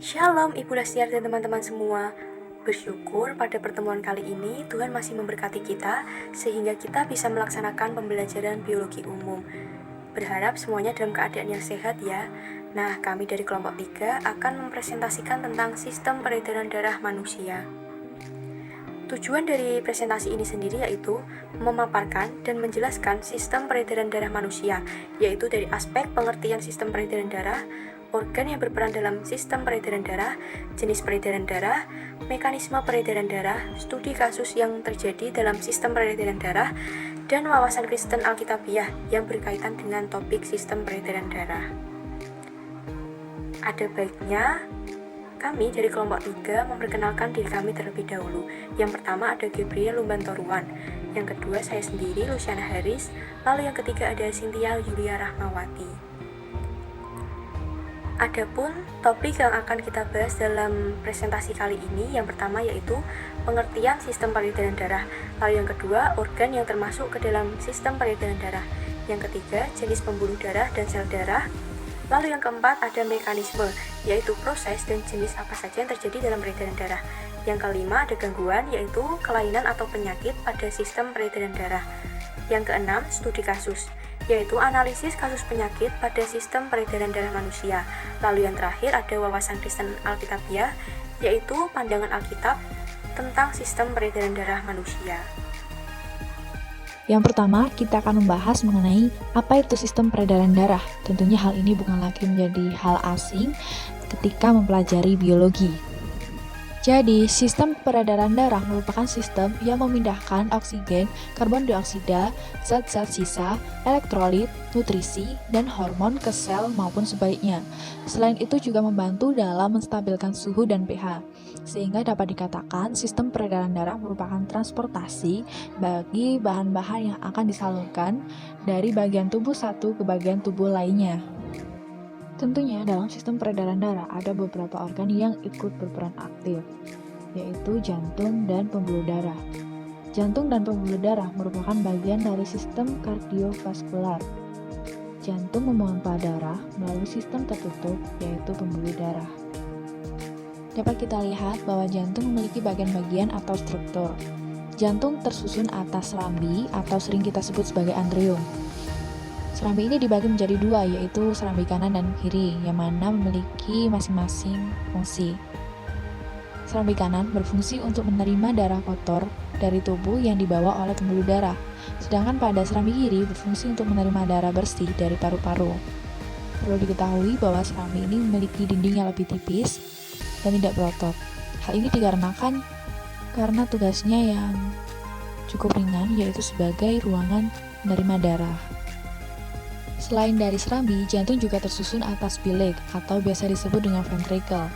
Shalom Ibu Lestiar dan teman-teman semua. Bersyukur pada pertemuan kali ini Tuhan masih memberkati kita sehingga kita bisa melaksanakan pembelajaran biologi umum. Berharap semuanya dalam keadaan yang sehat ya. Nah, kami dari kelompok 3 akan mempresentasikan tentang sistem peredaran darah manusia. Tujuan dari presentasi ini sendiri yaitu memaparkan dan menjelaskan sistem peredaran darah manusia, yaitu dari aspek pengertian sistem peredaran darah, organ yang berperan dalam sistem peredaran darah, jenis peredaran darah, mekanisme peredaran darah, studi kasus yang terjadi dalam sistem peredaran darah, dan wawasan Kristen Alkitabiah yang berkaitan dengan topik sistem peredaran darah. Ada baiknya kami dari kelompok 3 memperkenalkan diri kami terlebih dahulu. Yang pertama ada Gabriel Lumbantoruan, yang kedua saya sendiri Luciana Haris, lalu yang ketiga ada Cynthia Yulia Rahmawati. Adapun topik yang akan kita bahas dalam presentasi kali ini, yang pertama yaitu pengertian sistem peredaran darah, lalu yang kedua organ yang termasuk ke dalam sistem peredaran darah, yang ketiga jenis pembuluh darah dan sel darah, lalu yang keempat ada mekanisme, yaitu proses dan jenis apa saja yang terjadi dalam peredaran darah, yang kelima ada gangguan, yaitu kelainan atau penyakit pada sistem peredaran darah, yang keenam studi kasus, yaitu analisis kasus penyakit pada sistem peredaran darah manusia. Lalu yang terakhir ada wawasan Kristen Alkitabiah, yaitu pandangan Alkitab tentang sistem peredaran darah manusia. Yang pertama, kita akan membahas mengenai apa itu sistem peredaran darah. Tentunya hal ini bukan lagi menjadi hal asing ketika mempelajari biologi. Jadi, sistem peredaran darah merupakan sistem yang memindahkan oksigen, karbon dioksida, zat-zat sisa, elektrolit, nutrisi, dan hormon ke sel maupun sebaliknya. Selain itu juga membantu dalam menstabilkan suhu dan pH, sehingga dapat dikatakan sistem peredaran darah merupakan transportasi bagi bahan-bahan yang akan disalurkan dari bagian tubuh satu ke bagian tubuh lainnya. Tentunya dalam sistem peredaran darah ada beberapa organ yang ikut berperan aktif, yaitu jantung dan pembuluh darah. Jantung dan pembuluh darah merupakan bagian dari sistem kardiovaskular. Jantung memompa darah melalui sistem tertutup, yaitu pembuluh darah. Dapat kita lihat bahwa jantung memiliki bagian-bagian atau struktur. Jantung tersusun atas serambi atau sering kita sebut sebagai antrium. Serambi ini dibagi menjadi dua, yaitu serambi kanan dan kiri, yang mana memiliki masing-masing fungsi. Serambi kanan berfungsi untuk menerima darah kotor dari tubuh yang dibawa oleh pembuluh darah, sedangkan pada serambi kiri berfungsi untuk menerima darah bersih dari paru-paru. Perlu diketahui bahwa serambi ini memiliki dinding yang lebih tipis dan tidak berotot. Hal ini dikarenakan karena tugasnya yang cukup ringan, yaitu sebagai ruangan menerima darah. Selain dari serambi, jantung juga tersusun atas bilik atau biasa disebut dengan ventricle.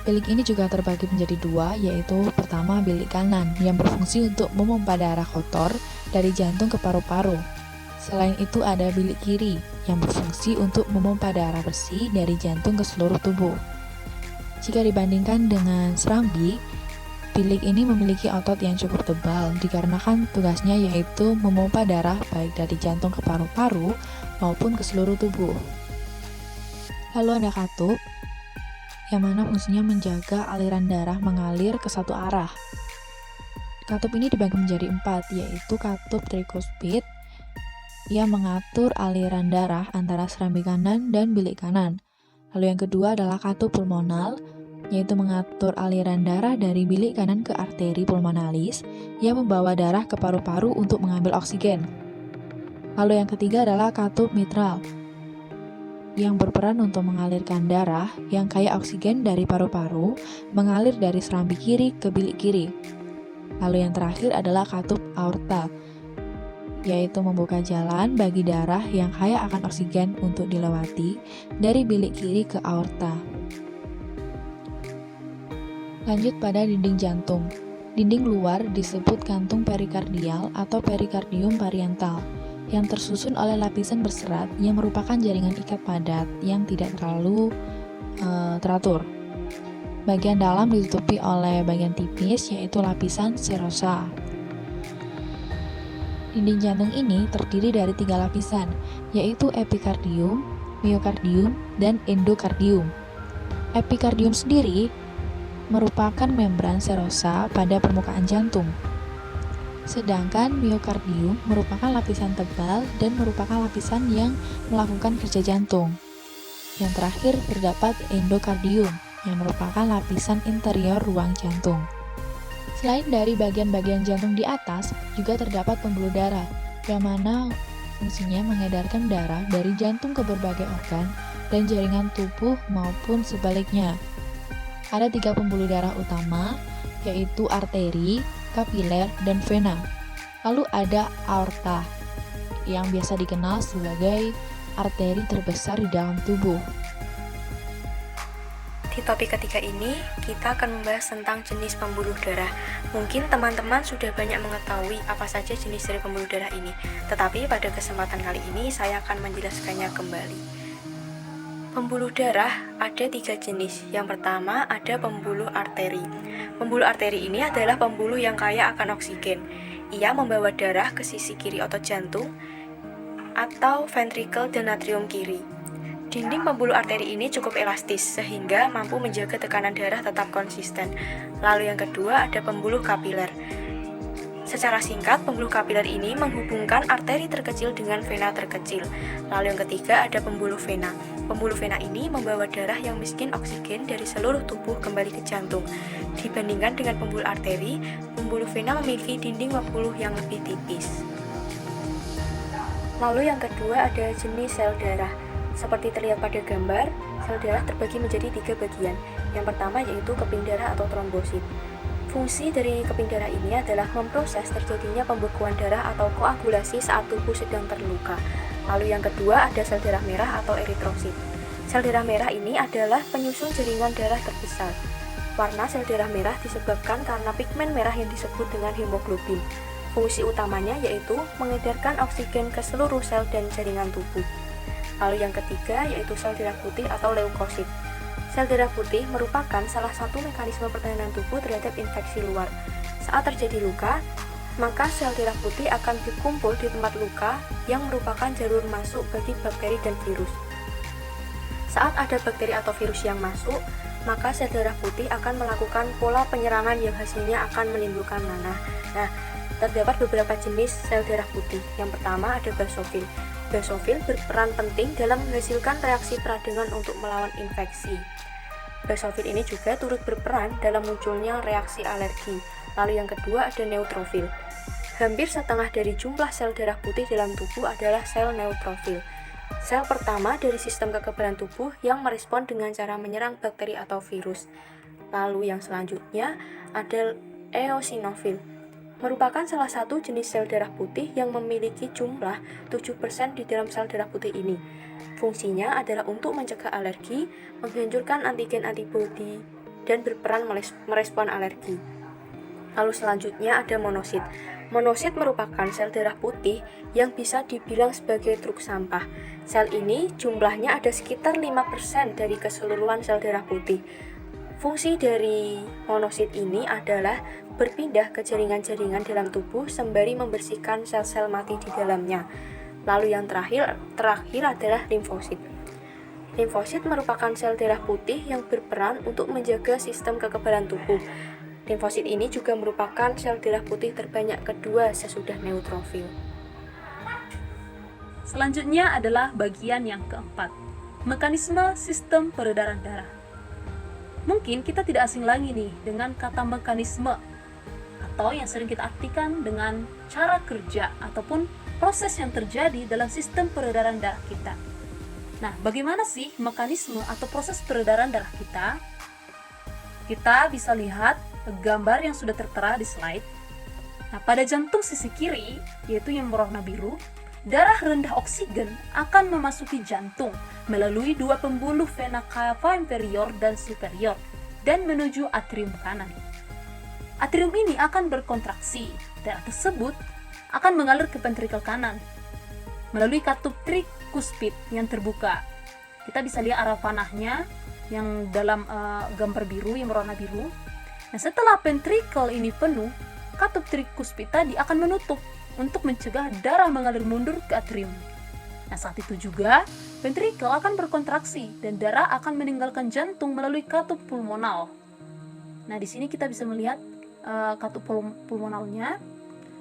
Bilik ini juga terbagi menjadi dua, yaitu pertama bilik kanan yang berfungsi untuk memompa darah kotor dari jantung ke paru-paru. Selain itu ada bilik kiri yang berfungsi untuk memompa darah bersih dari jantung ke seluruh tubuh. Jika dibandingkan dengan serambi, bilik ini memiliki otot yang cukup tebal dikarenakan tugasnya yaitu memompa darah baik dari jantung ke paru-paru maupun ke seluruh tubuh. Lalu ada katup, yang mana fungsinya menjaga aliran darah mengalir ke satu arah. Katup ini dibagi menjadi 4, yaitu katup trikuspid yang mengatur aliran darah antara serambi kanan dan bilik kanan. Lalu yang kedua adalah katup pulmonal, yaitu mengatur aliran darah dari bilik kanan ke arteri pulmonalis yang membawa darah ke paru-paru untuk mengambil oksigen. Lalu yang ketiga adalah katup mitral, yang berperan untuk mengalirkan darah yang kaya oksigen dari paru-paru mengalir dari serambi kiri ke bilik kiri. Lalu yang terakhir adalah katup aorta, yaitu membuka jalan bagi darah yang kaya akan oksigen untuk dilewati dari bilik kiri ke aorta. Lanjut pada dinding jantung. Dinding luar disebut kantung perikardial atau perikardium pariental, yang tersusun oleh lapisan berserat yang merupakan jaringan ikat padat yang tidak terlalu teratur. Bagian dalam ditutupi oleh bagian tipis, yaitu lapisan serosa. Dinding jantung ini terdiri dari 3 lapisan, yaitu epikardium, miokardium, dan endokardium. Epikardium sendiri merupakan membran serosa pada permukaan jantung. Sedangkan miokardium merupakan lapisan tebal dan merupakan lapisan yang melakukan kerja jantung. Yang terakhir terdapat endokardium yang merupakan lapisan interior ruang jantung. Selain dari bagian-bagian jantung di atas, juga terdapat pembuluh darah, yang mana fungsinya mengedarkan darah dari jantung ke berbagai organ dan jaringan tubuh maupun sebaliknya. Ada 3 pembuluh darah utama, yaitu arteri, kapiler, dan vena. Lalu ada aorta, yang biasa dikenal sebagai arteri terbesar di dalam tubuh. Di topik ketiga ini, kita akan membahas tentang jenis pembuluh darah. Mungkin teman-teman sudah banyak mengetahui apa saja jenis dari pembuluh darah ini, tetapi pada kesempatan kali ini saya akan menjelaskannya kembali. Pembuluh darah ada 3 jenis. Yang pertama ada pembuluh arteri. Pembuluh arteri ini adalah pembuluh yang kaya akan oksigen. Ia membawa darah ke sisi kiri otot jantung atau ventrikel dan atrium kiri. Dinding pembuluh arteri ini cukup elastis sehingga mampu menjaga tekanan darah tetap konsisten. Lalu yang kedua ada pembuluh kapiler. Secara singkat, pembuluh kapiler ini menghubungkan arteri terkecil dengan vena terkecil. Lalu yang ketiga ada pembuluh vena. Pembuluh vena ini membawa darah yang miskin oksigen dari seluruh tubuh kembali ke jantung. Dibandingkan dengan pembuluh arteri, pembuluh vena memiliki dinding pembuluh yang lebih tipis. Lalu yang kedua ada jenis sel darah. Seperti terlihat pada gambar, sel darah terbagi menjadi 3 bagian. Yang pertama yaitu keping darah atau trombosit. Fungsi dari keping darah ini adalah memproses terjadinya pembekuan darah atau koagulasi saat tubuh sedang terluka. Lalu yang kedua ada sel darah merah atau eritrosit. Sel darah merah ini adalah penyusun jaringan darah terbesar. Warna sel darah merah disebabkan karena pigmen merah yang disebut dengan hemoglobin. Fungsi utamanya yaitu mengedarkan oksigen ke seluruh sel dan jaringan tubuh. Lalu yang ketiga yaitu sel darah putih atau leukosit. Sel darah putih merupakan salah satu mekanisme pertahanan tubuh terhadap infeksi luar. Saat terjadi luka, maka sel darah putih akan berkumpul di tempat luka yang merupakan jalur masuk bagi bakteri dan virus. Saat ada bakteri atau virus yang masuk, maka sel darah putih akan melakukan pola penyerangan yang hasilnya akan menimbulkan nanah. Nah, terdapat beberapa jenis sel darah putih. Yang pertama ada basofil. Basofil berperan penting dalam menghasilkan reaksi peradangan untuk melawan infeksi. Basofil ini juga turut berperan dalam munculnya reaksi alergi. Lalu yang kedua ada neutrofil. Hampir setengah dari jumlah sel darah putih dalam tubuh adalah sel neutrofil. Sel pertama dari sistem kekebalan tubuh yang merespon dengan cara menyerang bakteri atau virus. Lalu yang selanjutnya ada eosinofil. Merupakan salah satu jenis sel darah putih yang memiliki jumlah 7% di dalam sel darah putih ini. Fungsinya adalah untuk mencegah alergi, menghancurkan antigen antibodi, dan berperan merespon alergi. Lalu selanjutnya ada monosit. Monosit merupakan sel darah putih yang bisa dibilang sebagai truk sampah. Sel ini jumlahnya ada sekitar 5% dari keseluruhan sel darah putih. Fungsi dari monosit ini adalah berpindah ke jaringan-jaringan dalam tubuh sembari membersihkan sel-sel mati di dalamnya. Lalu yang terakhir adalah limfosit. Limfosit merupakan sel darah putih yang berperan untuk menjaga sistem kekebalan tubuh. Limfosit ini juga merupakan sel darah putih terbanyak kedua sesudah neutrofil. Selanjutnya adalah bagian yang keempat, mekanisme sistem peredaran darah. Mungkin kita tidak asing lagi nih dengan kata mekanisme, atau yang sering kita artikan dengan cara kerja ataupun proses yang terjadi dalam sistem peredaran darah kita. Nah, bagaimana sih mekanisme atau proses peredaran darah kita? Kita bisa lihat gambar yang sudah tertera di slide. Nah, pada jantung sisi kiri, yaitu yang berwarna biru, darah rendah oksigen akan memasuki jantung melalui 2 pembuluh vena cava inferior dan superior dan menuju atrium kanan. Atrium ini akan berkontraksi. Darah tersebut akan mengalir ke ventrikel kanan melalui katup trikuspid yang terbuka. Kita bisa lihat arah panahnya yang dalam gambar biru yang berwarna biru. Nah, setelah ventrikel ini penuh, katup trikuspid tadi akan menutup untuk mencegah darah mengalir mundur ke atrium. Nah, saat itu juga ventrikel akan berkontraksi dan darah akan meninggalkan jantung melalui katup pulmonal. Nah, di sini kita bisa melihat katup pulmonalnya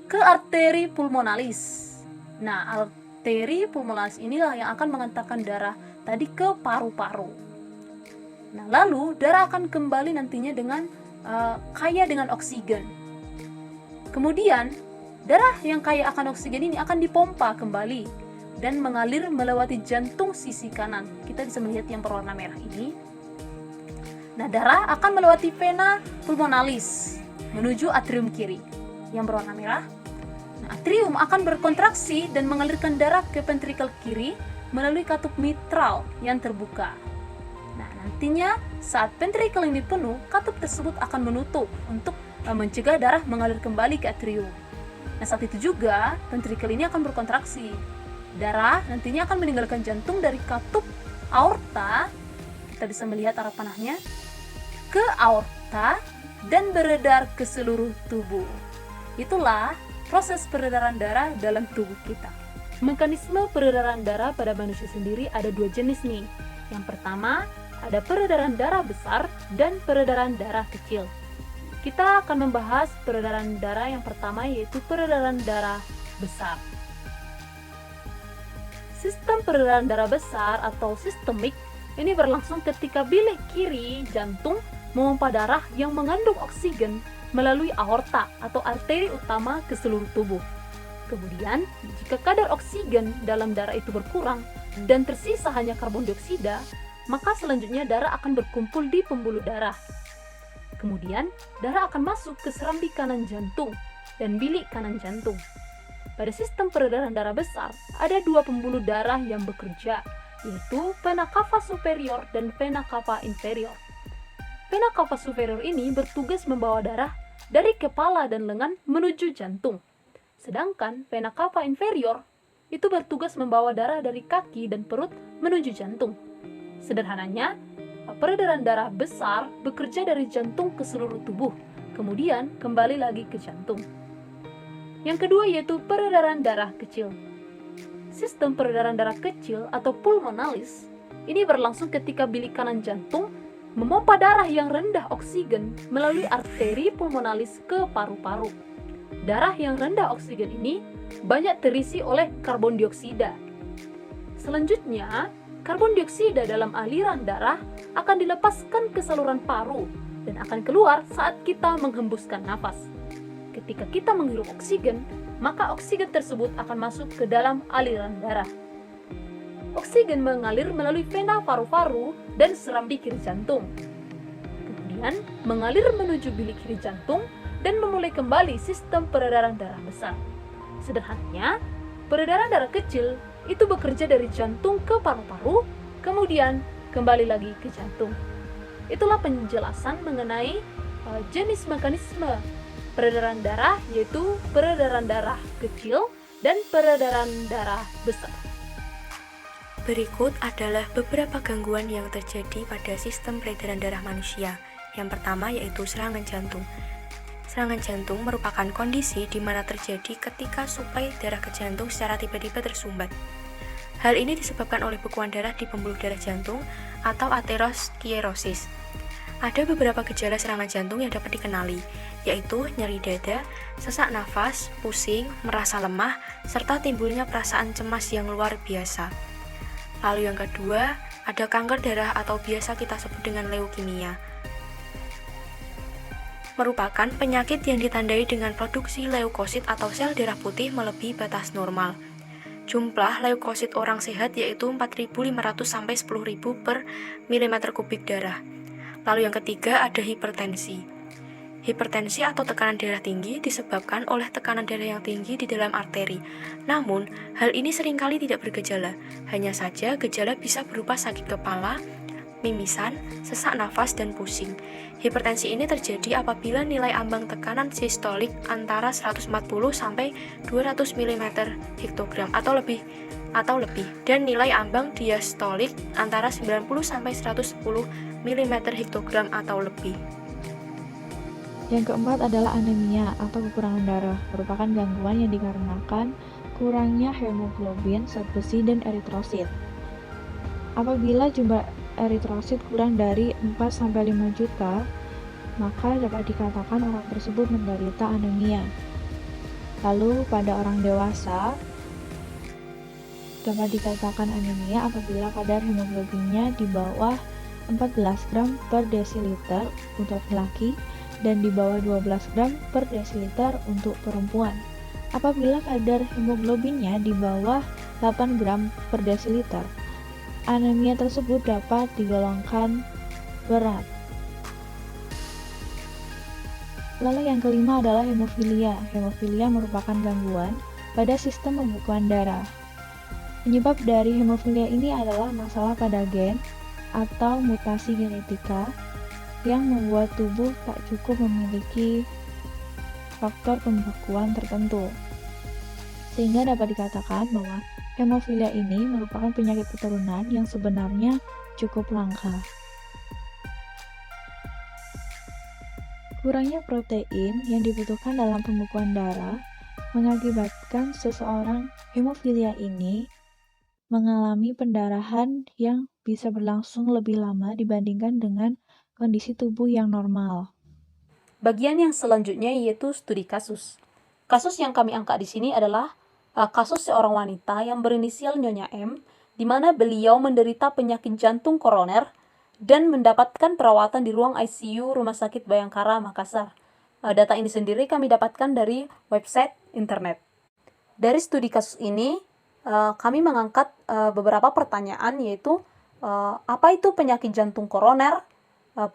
ke arteri pulmonalis. Nah, arteri pulmonalis inilah yang akan mengantarkan darah tadi ke paru-paru. Nah, lalu darah akan kembali nantinya dengan kaya dengan oksigen. Kemudian, darah yang kaya akan oksigen ini akan dipompa kembali dan mengalir melewati jantung sisi kanan. Kita bisa melihat yang berwarna merah ini. Nah, darah akan melewati vena pulmonalis menuju atrium kiri yang berwarna merah. Nah, atrium akan berkontraksi dan mengalirkan darah ke ventrikel kiri melalui katup mitral yang terbuka. Nah, nantinya saat ventrikel ini penuh, katup tersebut akan menutup untuk mencegah darah mengalir kembali ke atrium. Nah, saat itu juga ventrikel ini akan berkontraksi. Darah nantinya akan meninggalkan jantung dari katup aorta, kita bisa melihat arah panahnya, ke aorta dan beredar ke seluruh tubuh. Itulah proses peredaran darah dalam tubuh kita. Mekanisme peredaran darah pada manusia sendiri ada dua jenis nih. Yang pertama, ada peredaran darah besar dan peredaran darah kecil. Kita akan membahas peredaran darah yang pertama, yaitu peredaran darah besar. Sistem peredaran darah besar atau sistemik ini berlangsung ketika bilik kiri jantung memompa darah yang mengandung oksigen melalui aorta atau arteri utama ke seluruh tubuh. Kemudian, jika kadar oksigen dalam darah itu berkurang dan tersisa hanya karbon dioksida, maka selanjutnya darah akan berkumpul di pembuluh darah. Kemudian, darah akan masuk ke serambi kanan jantung dan bilik kanan jantung. Pada sistem peredaran darah besar, ada dua pembuluh darah yang bekerja, yaitu vena cava superior dan vena cava inferior. Vena cava superior ini bertugas membawa darah dari kepala dan lengan menuju jantung. Sedangkan vena cava inferior itu bertugas membawa darah dari kaki dan perut menuju jantung. Sederhananya, peredaran darah besar bekerja dari jantung ke seluruh tubuh, kemudian kembali lagi ke jantung. Yang kedua yaitu peredaran darah kecil. Sistem peredaran darah kecil atau pulmonalis ini berlangsung ketika bilik kanan jantung memompa darah yang rendah oksigen melalui arteri pulmonalis ke paru-paru. Darah yang rendah oksigen ini banyak terisi oleh karbon dioksida. Selanjutnya, karbon dioksida dalam aliran darah akan dilepaskan ke saluran paru dan akan keluar saat kita menghembuskan nafas. Ketika kita menghirup oksigen, maka oksigen tersebut akan masuk ke dalam aliran darah. Oksigen mengalir melalui vena paru-paru dan serambi kiri jantung. Kemudian mengalir menuju bilik kiri jantung dan memulai kembali sistem peredaran darah besar. Sederhananya, peredaran darah kecil itu bekerja dari jantung ke paru-paru, kemudian kembali lagi ke jantung. Itulah penjelasan mengenai jenis mekanisme peredaran darah, yaitu peredaran darah kecil dan peredaran darah besar. Berikut adalah beberapa gangguan yang terjadi pada sistem peredaran darah manusia. Yang pertama yaitu serangan jantung. Serangan jantung merupakan kondisi di mana terjadi ketika suplai darah ke jantung secara tiba-tiba tersumbat. Hal ini disebabkan oleh bekuan darah di pembuluh darah jantung atau aterosklerosis. Ada beberapa gejala serangan jantung yang dapat dikenali, yaitu nyeri dada, sesak nafas, pusing, merasa lemah, serta timbulnya perasaan cemas yang luar biasa. Lalu yang kedua, ada kanker darah atau biasa kita sebut dengan leukemia. Merupakan penyakit yang ditandai dengan produksi leukosit atau sel darah putih melebihi batas normal. Jumlah leukosit orang sehat yaitu 4.500 sampai 10.000 per milimeter kubik darah. Lalu yang ketiga ada hipertensi. Hipertensi atau tekanan darah tinggi disebabkan oleh tekanan darah yang tinggi di dalam arteri. Namun, hal ini seringkali tidak bergejala. Hanya saja gejala bisa berupa sakit kepala, mimisan, sesak nafas, dan pusing. Hipertensi ini terjadi apabila nilai ambang tekanan sistolik antara 140 sampai 200 mm hektogram atau lebih dan nilai ambang diastolik antara 90 sampai 110 mm hektogram atau lebih. Yang keempat adalah anemia atau kekurangan darah, merupakan gangguan yang dikarenakan kurangnya hemoglobin, zat besi, dan eritrosit. Apabila jumlah eritrosit kurang dari 4-5 juta, maka dapat dikatakan orang tersebut menderita anemia. Lalu pada orang dewasa, dapat dikatakan anemia apabila kadar hemoglobinnya di bawah 14 gram per desiliter untuk laki dan di bawah 12 gram per desiliter untuk perempuan. Apabila kadar hemoglobinnya di bawah 8 gram per desiliter, anemia tersebut dapat digolongkan berat. Lalu yang kelima adalah hemofilia. Hemofilia merupakan gangguan pada sistem pembekuan darah. Penyebab dari hemofilia ini adalah masalah pada gen atau mutasi genetika yang membuat tubuh tak cukup memiliki faktor pembekuan tertentu. Sehingga dapat dikatakan bahwa hemofilia ini merupakan penyakit keturunan yang sebenarnya cukup langka. Kurangnya protein yang dibutuhkan dalam pembekuan darah mengakibatkan seseorang hemofilia ini mengalami pendarahan yang bisa berlangsung lebih lama dibandingkan dengan kondisi tubuh yang normal. Bagian yang selanjutnya yaitu studi kasus. Kasus yang kami angkat di sini adalah kasus seorang wanita yang berinisial Nyonya M, di mana beliau menderita penyakit jantung koroner dan mendapatkan perawatan di ruang ICU Rumah Sakit Bayangkara, Makassar. Data ini sendiri kami dapatkan dari website internet. Dari studi kasus ini, kami mengangkat beberapa pertanyaan, yaitu apa itu penyakit jantung koroner,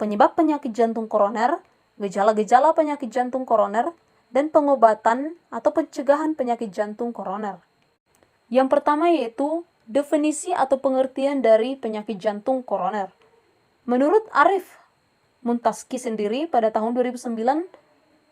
penyebab penyakit jantung koroner, gejala-gejala penyakit jantung koroner, dan pengobatan atau pencegahan penyakit jantung koroner. Yang pertama yaitu definisi atau pengertian dari penyakit jantung koroner. Menurut Arif Muntaski sendiri pada tahun 2009,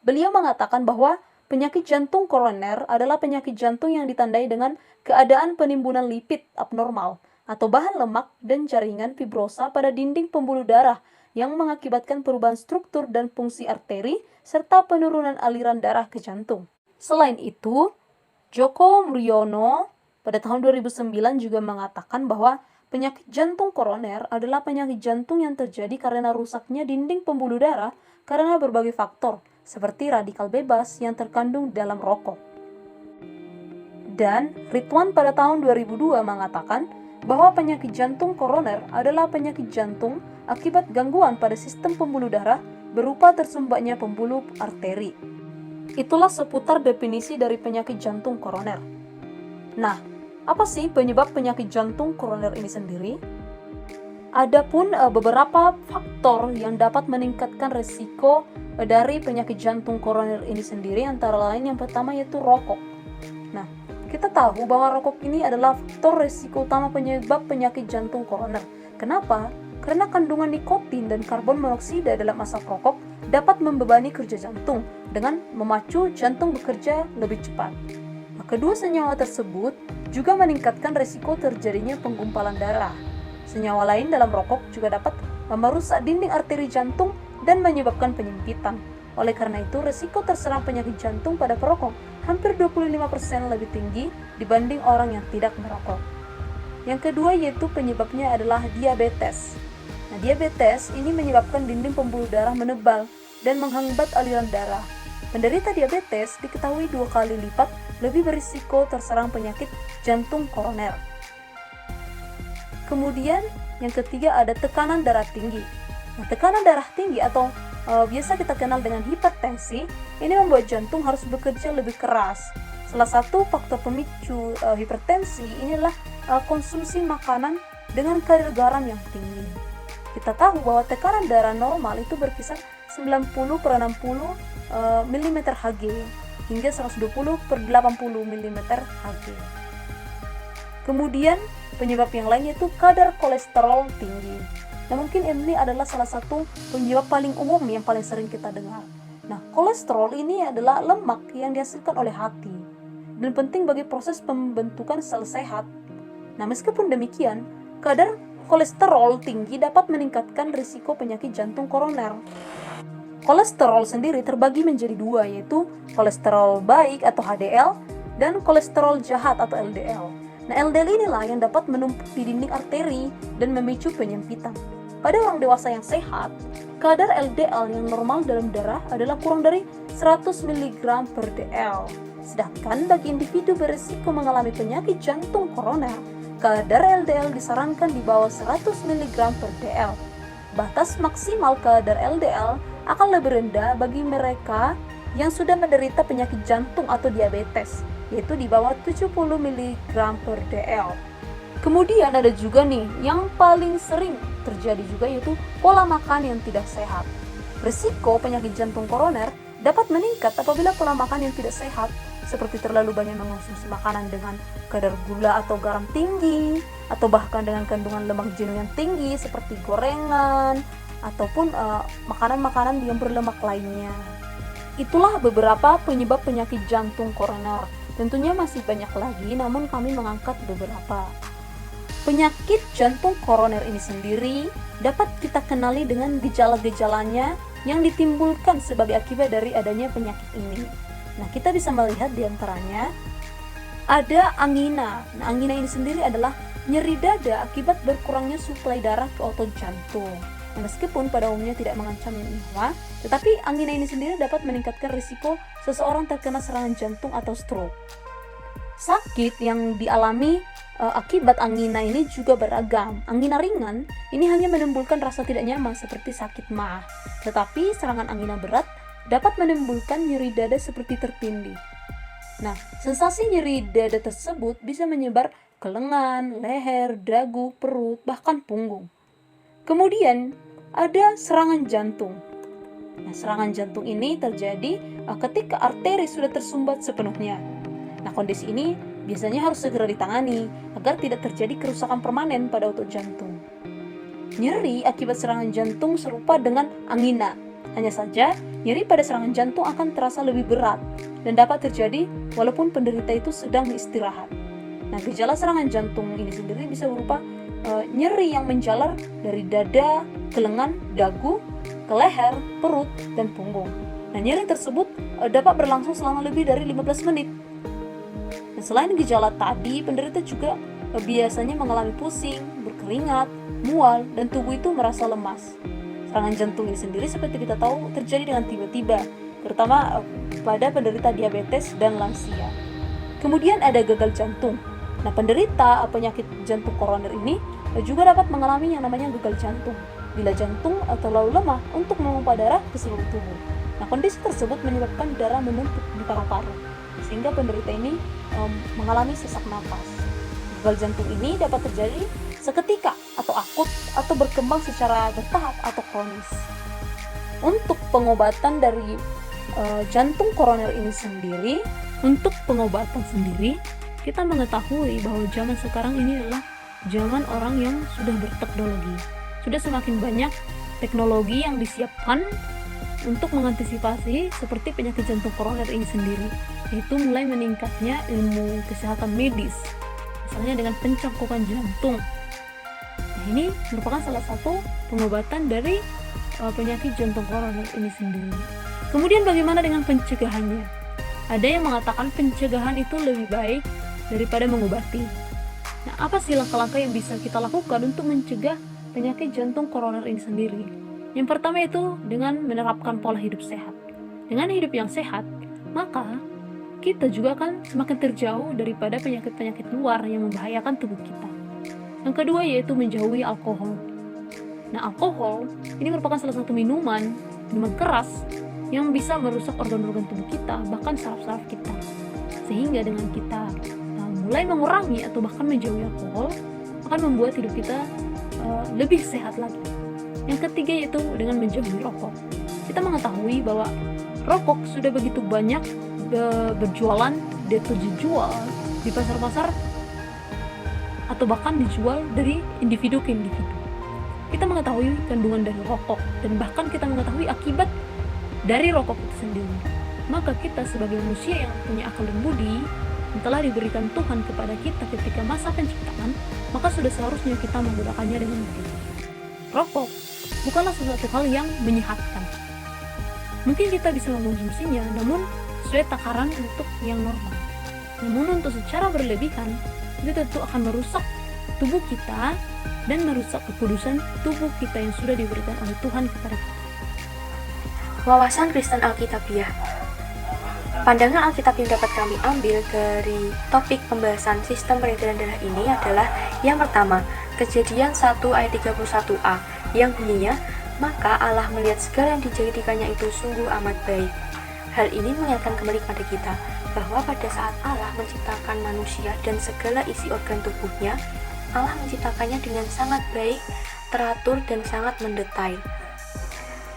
beliau mengatakan bahwa penyakit jantung koroner adalah penyakit jantung yang ditandai dengan keadaan penimbunan lipid abnormal atau bahan lemak dan jaringan fibrosa pada dinding pembuluh darah yang mengakibatkan perubahan struktur dan fungsi arteri serta penurunan aliran darah ke jantung. Selain itu, Joko Muryono pada tahun 2009 juga mengatakan bahwa penyakit jantung koroner adalah penyakit jantung yang terjadi karena rusaknya dinding pembuluh darah karena berbagai faktor, seperti radikal bebas yang terkandung dalam rokok. Dan Ridwan pada tahun 2002 mengatakan bahwa penyakit jantung koroner adalah penyakit jantung akibat gangguan pada sistem pembuluh darah berupa tersumbatnya pembuluh arteri. Itulah seputar definisi dari penyakit jantung koroner. Nah, apa sih penyebab penyakit jantung koroner ini sendiri? Adapun beberapa faktor yang dapat meningkatkan resiko dari penyakit jantung koroner ini sendiri, antara lain yang pertama yaitu rokok. Nah, kita tahu bahwa rokok ini adalah faktor resiko utama penyebab penyakit jantung koroner. Kenapa? Karena kandungan nikotin dan karbon monoksida dalam asap rokok dapat membebani kerja jantung dengan memacu jantung bekerja lebih cepat. Nah, kedua senyawa tersebut juga meningkatkan resiko terjadinya penggumpalan darah. Senyawa lain dalam rokok juga dapat merusak dinding arteri jantung dan menyebabkan penyempitan. Oleh karena itu, resiko terserang penyakit jantung pada perokok hampir 25% lebih tinggi dibanding orang yang tidak merokok. Yang kedua yaitu penyebabnya adalah diabetes. Nah, diabetes ini menyebabkan dinding pembuluh darah menebal dan menghambat aliran darah. Penderita diabetes diketahui 2 kali lipat lebih berisiko terserang penyakit jantung koroner. Kemudian yang ketiga ada tekanan darah tinggi. Nah, tekanan darah tinggi atau biasa kita kenal dengan hipertensi ini membuat jantung harus bekerja lebih keras. Salah satu faktor pemicu hipertensi ini adalah konsumsi makanan dengan kadar garam yang tinggi. Kita tahu bahwa tekanan darah normal itu berkisar 90/60 mm Hg hingga 120/80 mm Hg. Kemudian penyebab yang lain yaitu kadar kolesterol tinggi. Nah, mungkin ini adalah salah satu penyebab paling umum yang paling sering kita dengar. Nah, kolesterol ini adalah lemak yang dihasilkan oleh hati dan penting bagi proses pembentukan sel sehat. Nah, meskipun demikian, kadar kolesterol tinggi dapat meningkatkan risiko penyakit jantung koroner. Kolesterol sendiri terbagi menjadi 2, yaitu kolesterol baik atau HDL dan kolesterol jahat atau LDL. Nah, LDL inilah yang dapat menumpuk di dinding arteri dan memicu penyempitan. Pada orang dewasa yang sehat, kadar LDL yang normal dalam darah adalah kurang dari 100 mg per dl. Sedangkan bagi individu berisiko mengalami penyakit jantung koroner, kadar LDL disarankan di bawah 100 mg per dl. Batas maksimal kadar LDL akan lebih rendah bagi mereka yang sudah menderita penyakit jantung atau diabetes, yaitu di bawah 70 mg per dl. Kemudian ada juga nih yang paling sering terjadi juga, yaitu pola makan yang tidak sehat. Risiko penyakit jantung koroner dapat meningkat apabila pola makan yang tidak sehat, seperti terlalu banyak mengonsumsi makanan dengan kadar gula atau garam tinggi, atau bahkan dengan kandungan lemak jenuh yang tinggi seperti gorengan, ataupun makanan-makanan yang berlemak lainnya. Itulah beberapa penyebab penyakit jantung koroner. Tentunya masih banyak lagi, namun kami mengangkat beberapa. Penyakit jantung koroner ini sendiri dapat kita kenali dengan gejala-gejalanya yang ditimbulkan sebagai akibat dari adanya penyakit ini. Nah, kita bisa melihat diantaranya ada angina. Nah, angina ini sendiri adalah nyeri dada akibat berkurangnya suplai darah ke otot jantung. Nah, meskipun pada umumnya tidak mengancam nyawa, tetapi angina ini sendiri dapat meningkatkan risiko seseorang terkena serangan jantung atau stroke. Sakit yang dialami akibat angina ini juga beragam. Angina ringan ini hanya menimbulkan rasa tidak nyaman seperti sakit maag, tetapi serangan angina berat dapat menimbulkan nyeri dada seperti tertindih. Nah, sensasi nyeri dada tersebut bisa menyebar ke lengan, leher, dagu, perut, bahkan punggung. Kemudian ada serangan jantung. Nah, serangan jantung ini terjadi ketika arteri sudah tersumbat sepenuhnya. Nah, kondisi ini biasanya harus segera ditangani agar tidak terjadi kerusakan permanen pada otot jantung. Nyeri akibat serangan jantung serupa dengan angina. Hanya saja, nyeri pada serangan jantung akan terasa lebih berat dan dapat terjadi walaupun penderita itu sedang istirahat. Nah, gejala serangan jantung ini sendiri bisa berupa nyeri yang menjalar dari dada ke lengan, dagu, ke leher, perut, dan punggung. Nah, nyeri tersebut dapat berlangsung selama lebih dari 15 menit. Nah, selain gejala tadi, penderita juga biasanya mengalami pusing, berkeringat, mual, dan tubuh itu merasa lemas. Serangan jantung ini sendiri seperti kita tahu terjadi dengan tiba-tiba, terutama pada penderita diabetes dan lansia. Kemudian ada gagal jantung. Nah, penderita penyakit jantung koroner ini juga dapat mengalami yang namanya gagal jantung bila jantung terlalu lemah untuk memompa darah ke seluruh tubuh. Nah, kondisi tersebut menyebabkan darah menumpuk di paru-paru sehingga penderita ini mengalami sesak napas. Gagal jantung ini dapat terjadi seketika atau akut atau berkembang secara bertahap atau kronis. Untuk pengobatan dari jantung koroner ini sendiri, kita mengetahui bahwa zaman sekarang ini adalah zaman orang yang sudah berteknologi. Sudah semakin banyak teknologi yang disiapkan untuk mengantisipasi seperti penyakit jantung koroner ini sendiri, yaitu mulai meningkatnya ilmu kesehatan medis, misalnya dengan pencangkukan jantung. Nah, ini merupakan salah satu pengobatan dari penyakit jantung koroner ini sendiri. Kemudian bagaimana dengan pencegahannya? Ada yang mengatakan pencegahan itu lebih baik daripada mengobati. Nah, apa sih langkah-langkah yang bisa kita lakukan untuk mencegah penyakit jantung koroner ini sendiri? Yang pertama itu dengan menerapkan pola hidup sehat. Dengan hidup yang sehat, maka kita juga akan semakin terjauh daripada penyakit-penyakit luar yang membahayakan tubuh kita. Yang kedua yaitu menjauhi alkohol. Nah, alkohol ini merupakan salah satu minuman keras yang bisa merusak organ-organ tubuh kita, bahkan saraf-saraf kita. Sehingga dengan kita mulai mengurangi atau bahkan menjauhi alkohol akan membuat hidup kita lebih sehat lagi. Yang ketiga yaitu dengan menjauhi rokok. Kita mengetahui bahwa rokok sudah begitu banyak berjualan, dijual di pasar-pasar atau bahkan dijual dari individu ke individu. Kita mengetahui kandungan dari rokok dan bahkan kita mengetahui akibat dari rokok itu sendiri. Maka kita sebagai manusia yang punya akal dan budi yang telah diberikan Tuhan kepada kita ketika masa penciptaan, maka sudah seharusnya kita menggunakannya dengan baik. Rokok bukanlah sesuatu hal yang menyehatkan. Mungkin kita bisa mengkonsumsinya, namun sesuai takaran untuk yang normal. Namun untuk secara berlebihan, itu tentu akan merusak tubuh kita dan merusak kekudusan tubuh kita yang sudah diberikan oleh Tuhan kepada kita. Wawasan Kristen Alkitabiah. Pandangan Alkitab yang dapat kami ambil dari topik pembahasan sistem peredaran darah ini adalah yang pertama, Kejadian 1 ayat 31a yang bunyinya, maka Allah melihat segala yang dijadikannya itu sungguh amat baik. Hal ini mengingatkan kembali kepada kita bahwa pada saat Allah menciptakan manusia dan segala isi organ tubuhnya, Allah menciptakannya dengan sangat baik, teratur, dan sangat mendetail.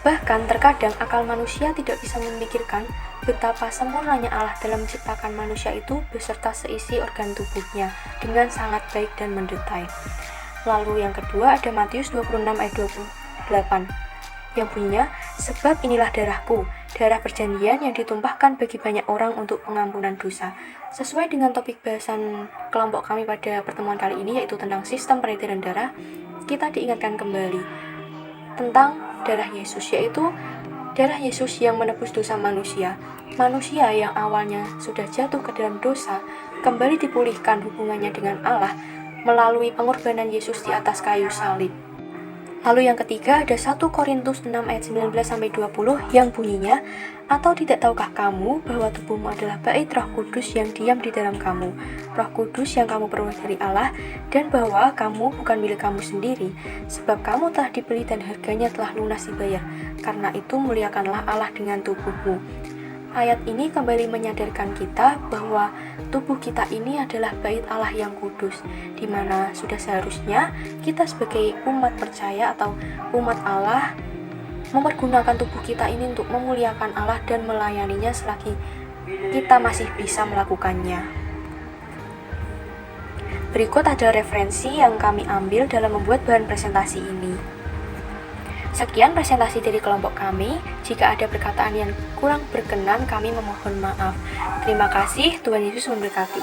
Bahkan terkadang akal manusia tidak bisa memikirkan betapa sempurnanya Allah dalam menciptakan manusia itu beserta seisi organ tubuhnya dengan sangat baik dan mendetail. Lalu yang kedua ada Matius 26 ayat 28 yang bunyinya, sebab inilah darahku, darah perjanjian yang ditumpahkan bagi banyak orang untuk pengampunan dosa. Sesuai dengan topik bahasan kelompok kami pada pertemuan kali ini, yaitu tentang sistem peredaran darah, kita diingatkan kembali tentang darah Yesus, yaitu darah Yesus yang menebus dosa manusia. Manusia yang awalnya sudah jatuh ke dalam dosa, kembali dipulihkan hubungannya dengan Allah melalui pengorbanan Yesus di atas kayu salib. Lalu yang ketiga ada 1 Korintus 6 ayat 19-20 yang bunyinya, atau tidak tahukah kamu bahwa tubuhmu adalah bait Roh Kudus yang diam di dalam kamu, Roh Kudus yang kamu peroleh dari Allah, dan bahwa kamu bukan milik kamu sendiri, sebab kamu telah dibeli dan harganya telah lunas dibayar. Karena itu muliakanlah Allah dengan tubuhmu. Ayat ini kembali menyadarkan kita bahwa tubuh kita ini adalah bait Allah yang kudus, di mana sudah seharusnya kita sebagai umat percaya atau umat Allah mempergunakan tubuh kita ini untuk memuliakan Allah dan melayaninya selagi kita masih bisa melakukannya. Berikut ada referensi yang kami ambil dalam membuat bahan presentasi ini. Sekian presentasi dari kelompok kami. Jika ada perkataan yang kurang berkenan, kami memohon maaf. Terima kasih, Tuhan Yesus memberkati.